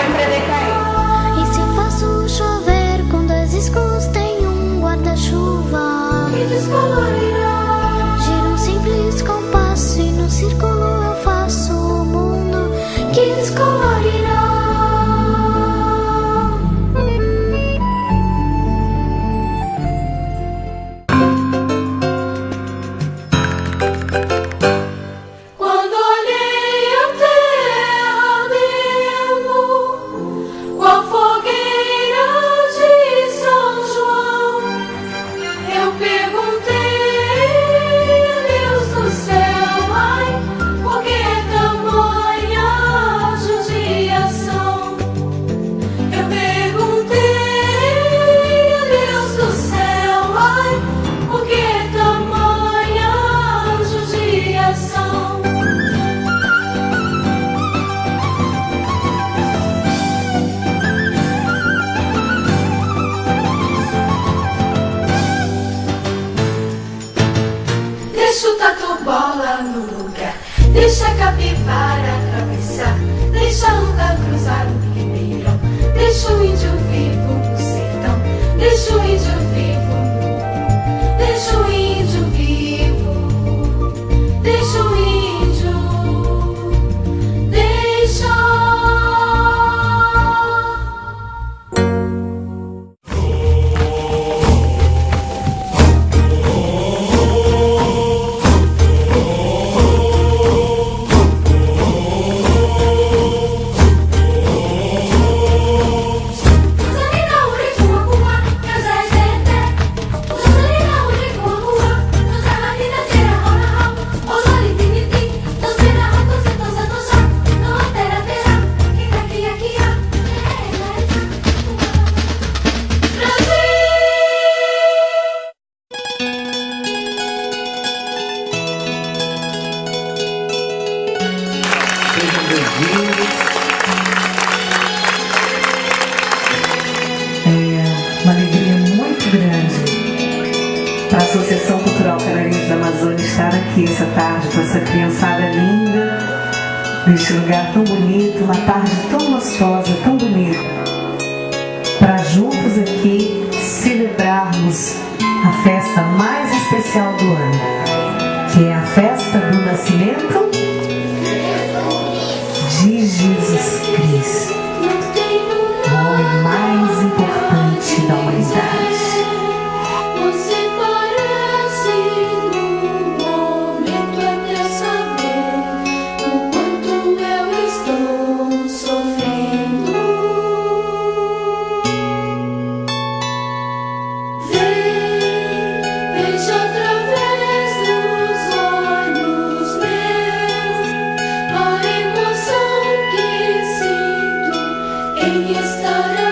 sempre a decair. E se faço chover com dois escudos, tem um guarda-chuva que descolorirá. Gira um simples compasso e no círculo eu faço o mundo que descolorirá. Deixa a capivara atravessar, deixa a onda cruzar o ribeirão, deixa o índio vivo no sertão, deixa o índio vivo nu, deixa o índio vivo, deixa o índio, deixa. Uma alegria muito grande para a Associação Cultural Canarinhos da Amazônia estar aqui essa tarde com essa criançada linda, neste lugar tão bonito, uma tarde tão gostosa, tão bonita, para juntos aqui celebrarmos a festa mais especial do ano, que é a festa do nascimento de Jesus Cristo, o homem mais importante da humanidade. Você parece num momento até saber o quanto eu estou sofrendo. Veja através dos olhos meus a emoção que sinto em estar